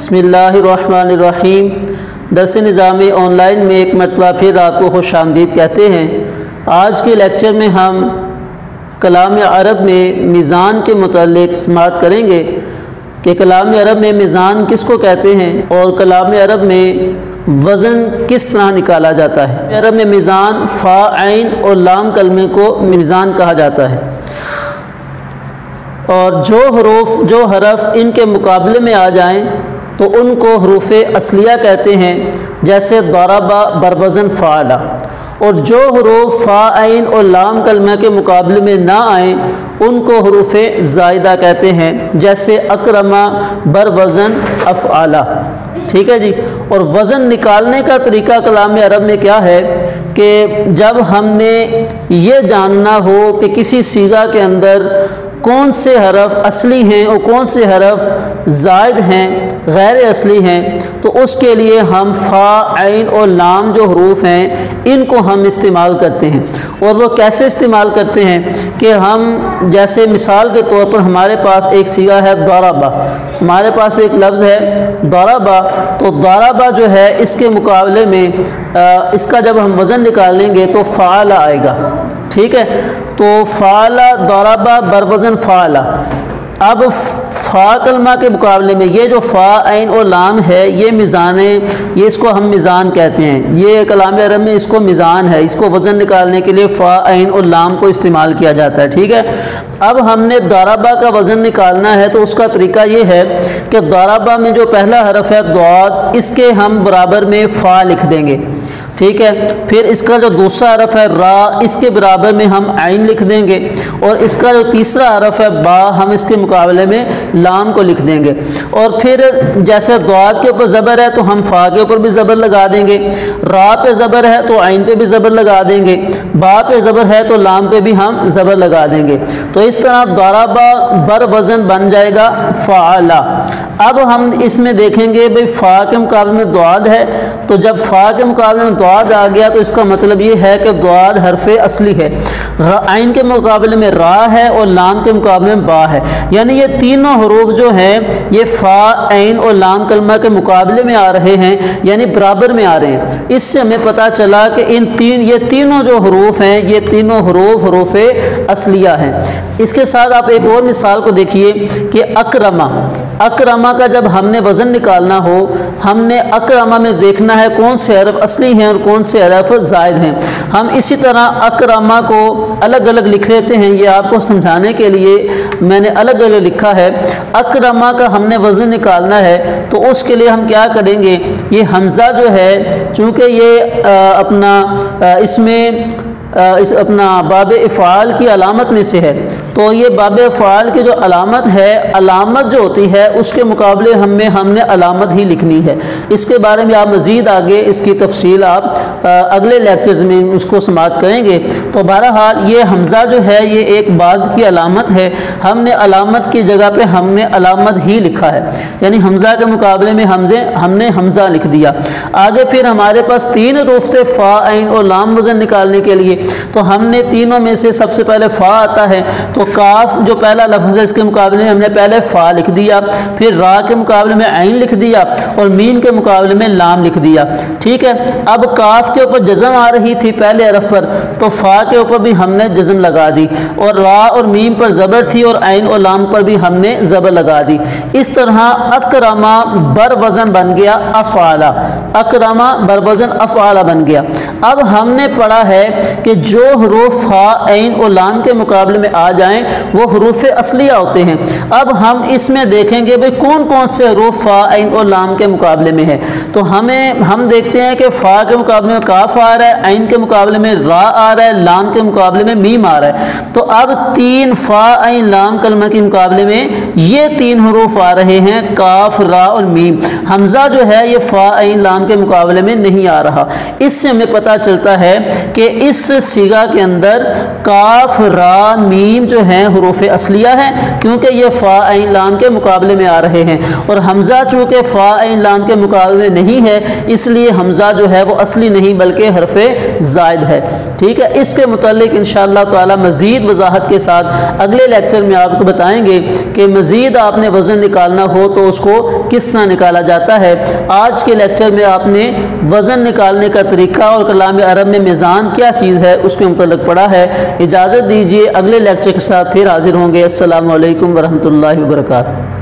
بسم اللہ الرحمن الرحیم۔ درس نظامی آن لائن میں ایک مرتبہ پھر آپ کو خوش آمدید کہتے ہیں۔ آج کے لیکچر میں ہم کلام عرب میں میزان کے متعلق سماعت کریں گے کہ کلام عرب میں میزان کس کو کہتے ہیں اور کلام عرب میں وزن کس طرح نکالا جاتا ہے۔ عرب میں میزان فا، عین اور لام کلمے کو میزان کہا جاتا ہے، اور جو حرف ان کے مقابلے میں آ جائیں تو ان کو حروف اصلیہ کہتے ہیں، جیسے ضرب بروزن فعل، اور جو حروف فا، عین اور لام کلمہ کے مقابلے میں نہ آئیں ان کو حروف زائدہ کہتے ہیں، جیسے اکرم بروزن افعال۔ ٹھیک ہے جی۔ اور وزن نکالنے کا طریقہ کلام عرب میں کیا ہے کہ جب ہم نے یہ جاننا ہو کہ کسی صیغہ کے اندر کون سے حرف اصلی ہیں اور کون سے حرف زائد ہیں، غیر اصلی ہیں، تو اس کے لیے ہم فا، عین اور لام جو حروف ہیں ان کو ہم استعمال کرتے ہیں۔ اور وہ کیسے استعمال کرتے ہیں کہ ہم جیسے مثال کے طور پر ہمارے پاس ایک صیغہ ہے ضرب، ہمارے پاس ایک لفظ ہے ضرب، تو ضرب جو ہے اس کے مقابلے میں اس کا جب ہم وزن نکالیں گے تو فعل آئے گا۔ ٹھیک ہے، تو فعل ضرب بروزن فعل۔ اب فا کلمہ کے مقابلے میں یہ جو فا، عین اور لام ہے یہ میزان ہے، یہ اس کو ہم میزان کہتے ہیں۔ یہ کلام عرب میں اس کو میزان ہے، اس کو وزن نکالنے کے لیے فا، عین اور لام کو استعمال کیا جاتا ہے۔ ٹھیک ہے، اب ہم نے ضربہ کا وزن نکالنا ہے تو اس کا طریقہ یہ ہے کہ ضربہ میں جو پہلا حرف ہے ضاد، اس کے ہم برابر میں فا لکھ دیں گے۔ ٹھیک ہے، پھر اس کا جو دوسرا حرف ہے را، اس کے برابر میں ہم عین لکھ دیں گے، اور اس کا جو تیسرا حرف ہے با، ہم اس کے مقابلے میں لام کو لکھ دیں گے۔ اور پھر جیسے ضاد کے اوپر زبر ہے تو ہم فا کے اوپر بھی زبر لگا دیں گے، را پہ زبر ہے تو عین پہ بھی زبر لگا دیں گے، با پہ زبر ہے تو لام پہ بھی ہم زبر لگا دیں گے۔ تو اس طرح ضربہ بر وزن بن جائے گا فعل۔ اب ہم اس میں دیکھیں گے بھئی فا کے مقابلے میں ضاد ہے، تو جب فا کے مقابلے میں ضاد آ گیا تو اس کا مطلب یہ ہے کہ ضاد حرف اصلی ہے، عین کے مقابلے میں را ہے اور لام کے مقابلے میں با ہے، یعنی یہ تینوں حروف جو ہیں یہ فا، عین اور لام کلمہ کے مقابلے میں آ رہے ہیں، یعنی برابر میں آ رہے ہیں۔ اس سے ہمیں پتہ چلا کہ یہ تینوں جو حروف ہیں یہ تینوں حروف اصلیہ ہیں۔ اس کے ساتھ آپ ایک اور مثال کو دیکھیے کہ اکرمہ کا جب ہم نے وزن نکالنا ہو، ہم نے اکرمہ میں دیکھنا ہے کون سے حرف اصلی ہیں اور کون سے حرف زائد ہیں۔ ہم اسی طرح اکرمہ کو الگ الگ لکھ لیتے ہیں، یہ آپ کو سمجھانے کے لیے میں نے الگ الگ لکھا ہے۔ اکرمہ کا ہم نے وزن نکالنا ہے تو اس کے لیے ہم کیا کریں گے، یہ حمزہ جو ہے چونکہ یہ اپنا باب افعال کی علامت میں سے ہے، تو یہ باب افعال کی جو علامت ہے، علامت جو ہوتی ہے اس کے مقابلے ہم نے علامت ہی لکھنی ہے۔ اس کے بارے میں آپ مزید آگے اس کی تفصیل آپ اگلے لیکچرز میں اس کو سماعت کریں گے۔ تو بہرحال یہ حمزہ جو ہے یہ ایک بعد کی علامت ہے، ہم نے علامت کی جگہ پہ ہم نے علامت ہی لکھا ہے، یعنی حمزہ کے مقابلے میں ہم نے حمزہ لکھ دیا۔ آگے پھر ہمارے پاس تین حروف تھے فا، عین اور لام وزن نکالنے کے لیے، تو ہم نے تینوں میں سے سب سے پہلے فا آتا ہے، تو کاف جو پہلا لفظ ہے اس کے مقابلے میں ہم نے پہلے فا لکھ دیا، پھر را کے مقابلے میں عین لکھ دیا، اور میم کے مقابلے میں لام لکھ دیا۔ ٹھیک ہے، اب کاف کے اوپر جزم آ رہی تھی پہلے حرف پر، تو فا کے اوپر بھی ہم نے جزم لگا دی، اور را اور میم پر زبر تھی اور عین اور لام پر بھی ہم نے زبر لگا دی۔ اس طرح اکرمہ بر وزن بن گیا افعال، اکرمہ بر وزن افعال بن گیا۔ اب ہم نے پڑھا ہے کہ جو حروف فا، عین اور لام کے مقابلے میں آ جائیں وہ حروف اصلیہ ہوتے ہیں۔ اب ہم اس میں دیکھیں گے بھئی کون کون سے حروف فا، عین اور لام کے مقابلے میں ہے، تو ہم دیکھتے ہیں کہ فا کے مقابلے میں کاف آ رہا ہے، عین کے مقابلے میں را آ رہا ہے، لام کے مقابلے میں میم آ رہا ہے۔ تو اب تین فا، عین، لام کلمہ کے مقابلے میں یہ تین حروف آ رہے ہیں، کاف، را اور میم۔ حمزہ جو ہے یہ فا، عین، لام لام کے مقابلے میں نہیں آ رہا۔ اس سے ہمیں پتہ چلتا ہے کہ اس صیغہ کے اندر کاف را میم جو ہیں حروف اصلیہ ہیں، کیونکہ یہ فا عین لام کے مقابلے میں آ رہے ہیں، اور حمزہ چونکہ فا عین لام کے مقابلے میں نہیں ہے اس لیے حمزہ جو ہے وہ اصلی نہیں بلکہ حرف زائد ہے۔ ٹھیک ہے، اس کے متعلق انشاءاللہ تعالی مزید وضاحت کے ساتھ اگلے لیکچر میں آپ کو بتائیں گے کہ مزید آپ نے وزن نکالنا ہو تو اس کو کس طرح نکالا جاتا ہے۔ آج کے لیکچر میں آپ نے وزن نکالنے کا طریقہ اور کلام عرب میں میزان کیا چیز ہے اس کے متعلق پڑھا ہے۔ اجازت دیجیے، اگلے لیکچر کے ساتھ پھر حاضر ہوں گے۔ السلام علیکم ورحمۃ اللہ وبرکاتہ۔